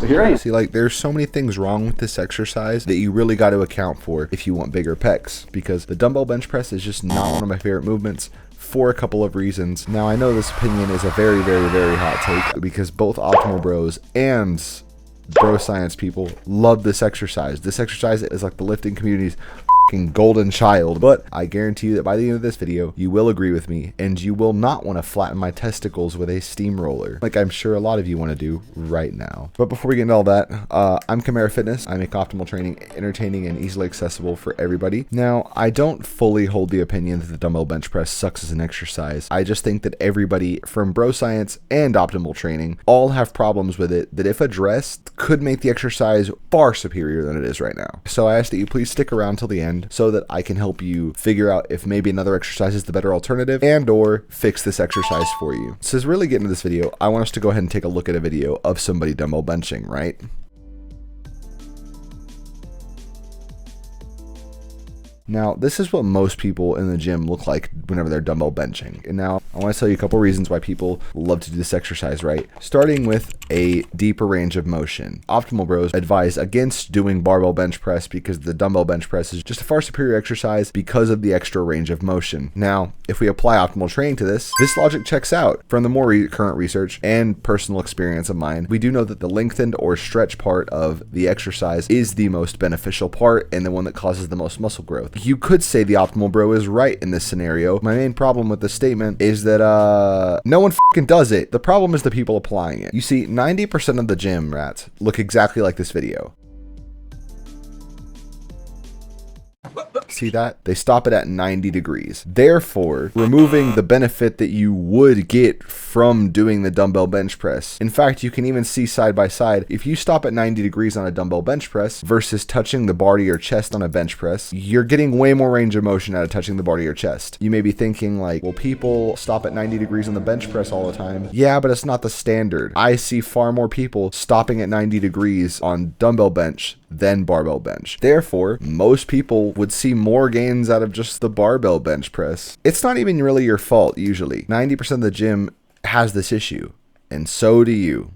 So here I am. See, like, there's so many things wrong with this exercise that you really got to account for if you want bigger pecs, because the dumbbell bench press is just not one of my favorite movements for a couple of reasons. Now, I know this opinion is a very, very, very hot take, because both Optimal Bros and Bro Science people love this exercise. This exercise is like the lifting community's golden child, but I guarantee you that by the end of this video you will agree with me, and you will not want to flatten my testicles with a steamroller like I'm sure a lot of you want to do right now. But before we get into all that, I'm Chimera Fitness. I make optimal training entertaining and easily accessible for everybody. Now, I don't fully hold the opinion that the dumbbell bench press sucks as an exercise. I just think that everybody from Bro Science and optimal training all have problems with it that, if addressed, could make the exercise far superior than it is right now. So I ask that you please stick around till the end so that I can help you figure out if maybe another exercise is the better alternative, and or fix this exercise for you. So to really get into this video, I want us to go ahead and take a look at a video of somebody dumbbell benching, right? Now, this is what most people in the gym look like whenever they're dumbbell benching. And now, I want to tell you a couple reasons why people love to do this exercise, right? Starting with a deeper range of motion. Optimal Bros advise against doing barbell bench press because the dumbbell bench press is just a far superior exercise because of the extra range of motion. Now, if we apply optimal training to this logic checks out. From the more current research and personal experience of mine, we do know that the lengthened or stretch part of the exercise is the most beneficial part and the one that causes the most muscle growth. You could say the Optimal Bro is right in this scenario. My main problem with this statement is that no one fucking does it. The problem is the people applying it. You see, 90% of the gym rats look exactly like this video. See that? They stop it at 90 degrees. Therefore, removing the benefit that you would get from doing the dumbbell bench press. In fact, you can even see side by side, if you stop at 90 degrees on a dumbbell bench press versus touching the bar to your chest on a bench press, you're getting way more range of motion out of touching the bar to your chest. You may be thinking like, well, people stop at 90 degrees on the bench press all the time. Yeah, but it's not the standard. I see far more people stopping at 90 degrees on dumbbell bench than barbell bench. Therefore, most people would see more gains out of just the barbell bench press. It's not even really your fault usually. 90% of the gym has this issue, and so do you.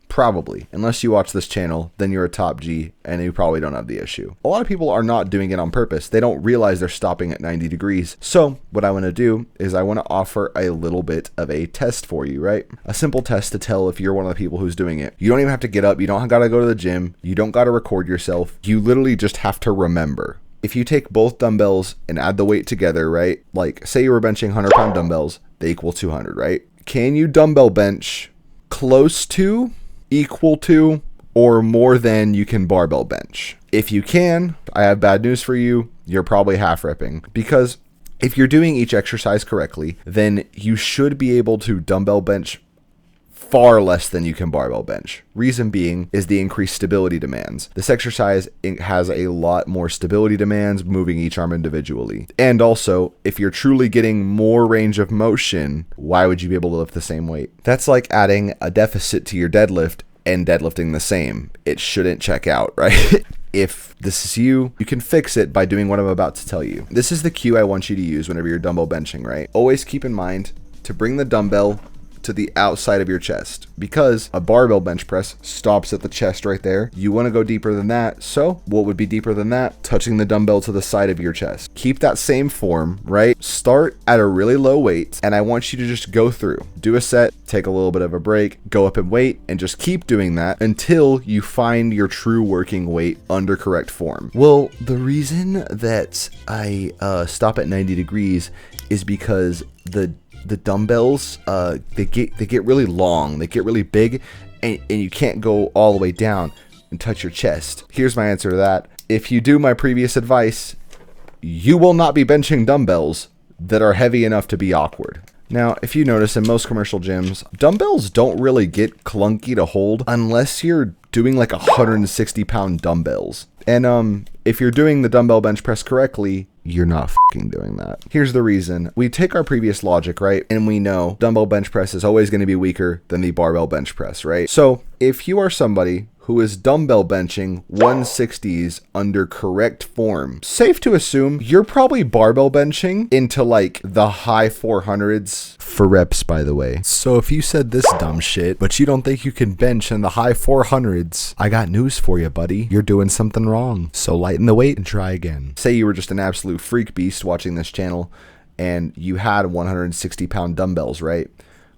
Probably. Unless you watch this channel, then you're a top G and you probably don't have the issue. A lot of people are not doing it on purpose. They don't realize they're stopping at 90 degrees. So what I want to do is I want to offer a little bit of a test for you, right? A simple test to tell if you're one of the people who's doing it. You don't even have to get up. You don't got to go to the gym. You don't got to record yourself. You literally just have to remember. If you take both dumbbells and add the weight together, right? Like say you were benching 100-pound dumbbells, they equal 200, right? Can you dumbbell bench close to, equal to, or more than you can barbell bench? If you can, I have bad news for you. You're probably half repping, because if you're doing each exercise correctly, then you should be able to dumbbell bench far less than you can barbell bench. Reason being is the increased stability demands. This exercise has a lot more stability demands moving each arm individually. And also, if you're truly getting more range of motion, why would you be able to lift the same weight? That's like adding a deficit to your deadlift and deadlifting the same. It shouldn't check out, right? If this is you, you can fix it by doing what I'm about to tell you. This is the cue I want you to use whenever you're dumbbell benching, right? Always keep in mind to bring the dumbbell to the outside of your chest, because a barbell bench press stops at the chest right there. You want to go deeper than that. So what would be deeper than that? Touching the dumbbell to the side of your chest. Keep that same form, right? Start at a really low weight, and I want you to just go through, do a set, take a little bit of a break, go up in weight, and just keep doing that until you find your true working weight under correct form. Well, the reason that I stop at 90 degrees is because the dumbbells, they get really long, they get really big, and you can't go all the way down and touch your chest. Here's my answer to that. If you do my previous advice, you will not be benching dumbbells that are heavy enough to be awkward. Now, if you notice, in most commercial gyms, dumbbells don't really get clunky to hold unless you're doing like 160-pound dumbbells. And if you're doing the dumbbell bench press correctly, you're not fucking doing that. Here's the reason. We take our previous logic, right? And we know dumbbell bench press is always going to be weaker than the barbell bench press, right? So if you are somebody who is dumbbell benching 160s under correct form, safe to assume you're probably barbell benching into like the high 400s for reps, by the way. So if you said this dumb shit, but you don't think you can bench in the high 400s, I got news for you, buddy. You're doing something wrong. So lighten the weight and try again. Say you were just an absolute freak beast watching this channel and you had 160-pound dumbbells, right?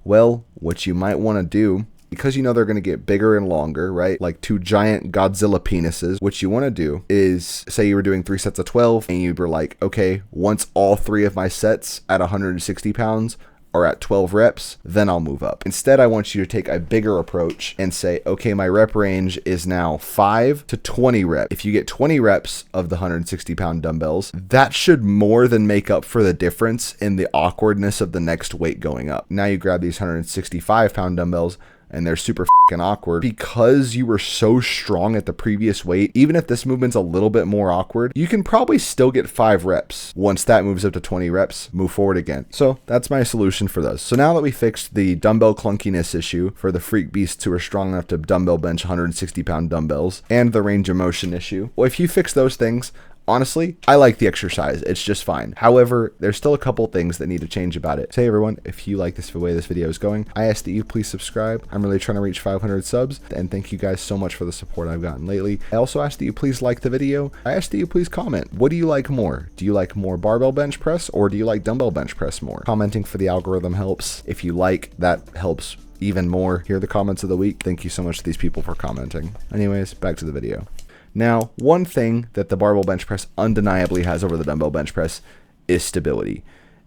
Well, what you might want to do, because you know they're going to get bigger and longer, right? Like two giant Godzilla penises. What you want to do is, say you were doing 3 sets of 12 and you were like, okay, once all 3 of my sets at 160 pounds are at 12 reps, then I'll move up. Instead, I want you to take a bigger approach and say, okay, my rep range is now 5 to 20 reps. If you get 20 reps of the 160-pound dumbbells, that should more than make up for the difference in the awkwardness of the next weight going up. Now you grab these 165-pound dumbbells, and they're super fucking awkward because you were so strong at the previous weight. Even if this movement's a little bit more awkward, you can probably still get 5 reps. Once that moves up to 20 reps, move forward again. So that's my solution for those. So now that we fixed the dumbbell clunkiness issue for the freak beasts who are strong enough to dumbbell bench 160-pound dumbbells, and the range of motion issue, well, if you fix those things, honestly, I like the exercise. It's just fine. However, there's still a couple things that need to change about it. Hey everyone, if you like the way this video is going, I ask that you please subscribe. I'm really trying to reach 500 subs, and thank you guys so much for the support I've gotten lately. I also ask that you please like the video. I ask that you please comment. What do you like more? Do you like more barbell bench press, or do you like dumbbell bench press more? Commenting for the algorithm helps. If you like, that helps even more. Here are the comments of the week. Thank you so much to these people for commenting. Anyways, back to the video. Now, one thing that the barbell bench press undeniably has over the dumbbell bench press is stability.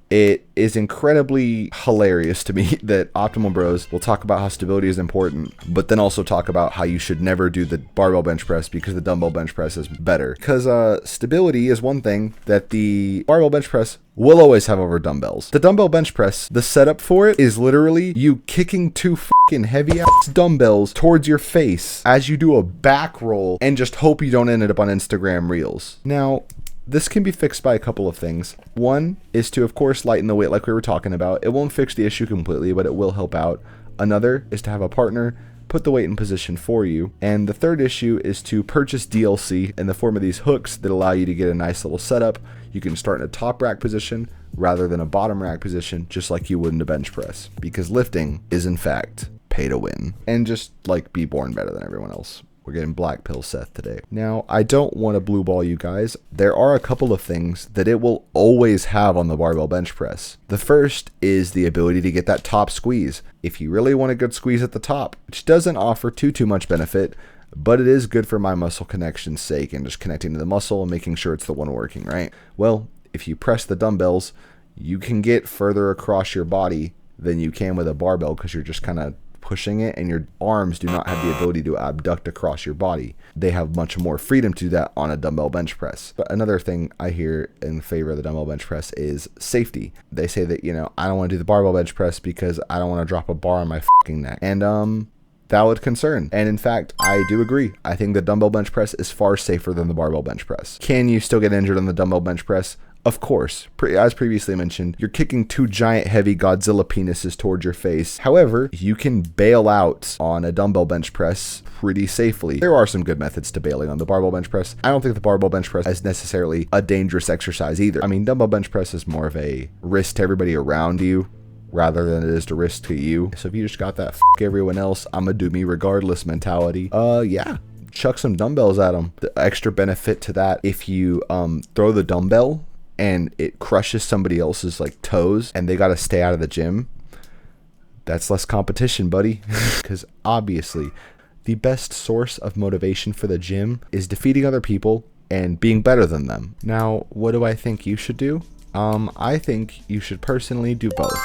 It is incredibly hilarious to me that Optimal Bros will talk about how stability is important, but then also talk about how you should never do the barbell bench press because the dumbbell bench press is better. Because stability is one thing that the barbell bench press will always have over dumbbells. The dumbbell bench press, the setup for it is literally you kicking 2 fucking heavy ass dumbbells towards your face as you do a back roll and just hope you don't end up on Instagram Reels. Now, this can be fixed by a couple of things. One is to, of course, lighten the weight like we were talking about. It won't fix the issue completely, but it will help out. Another is to have a partner put the weight in position for you. And the third issue is to purchase DLC in the form of these hooks that allow you to get a nice little setup. You can start in a top rack position rather than a bottom rack position, just like you would in a bench press, because lifting is in fact pay to win, and just like be born better than everyone else. We're getting black pill Seth today. Now, I don't want to blue ball you guys. There are a couple of things that it will always have on the barbell bench press. The first is the ability to get that top squeeze. If you really want a good squeeze at the top, which doesn't offer too much benefit, but it is good for my muscle connection's sake and just connecting to the muscle and making sure it's the one working, right? Well, if you press the dumbbells, you can get further across your body than you can with a barbell because you're just kind of pushing it, and your arms do not have the ability to abduct across your body. They have much more freedom to do that on a dumbbell bench press. But another thing I hear in favor of the dumbbell bench press is safety. They say that, you know, I don't want to do the barbell bench press because I don't want to drop a bar on my fucking neck. And valid concern. And in fact, I do agree. I think the dumbbell bench press is far safer than the barbell bench press. Can you still get injured on the dumbbell bench press? Of course, as previously mentioned, you're kicking 2 giant heavy Godzilla penises towards your face. However, you can bail out on a dumbbell bench press pretty safely. There are some good methods to bailing on the barbell bench press. I don't think the barbell bench press is necessarily a dangerous exercise either. I mean, dumbbell bench press is more of a risk to everybody around you rather than it is to risk to you. So if you just got that f everyone else, I'ma do me regardless mentality, yeah, chuck some dumbbells at them. The extra benefit to that, if you throw the dumbbell and it crushes somebody else's like toes and they got to stay out of the gym, that's less competition, buddy. Because obviously the best source of motivation for the gym is defeating other people and being better than them. Now, what do I think you should do? I think you should personally do both.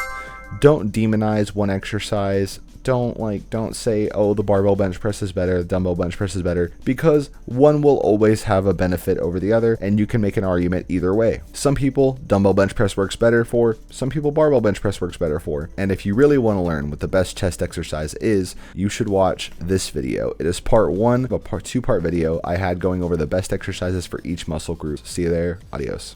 Don't demonize one exercise. Don't say, oh, the barbell bench press is better, the dumbbell bench press is better, because one will always have a benefit over the other, and you can make an argument either way. Some people, dumbbell bench press works better for, some people barbell bench press works better for. And if you really want to learn what the best chest exercise is, you should watch this video. It is part 1 of a 2-part video I had going over the best exercises for each muscle group. See you there. Adios.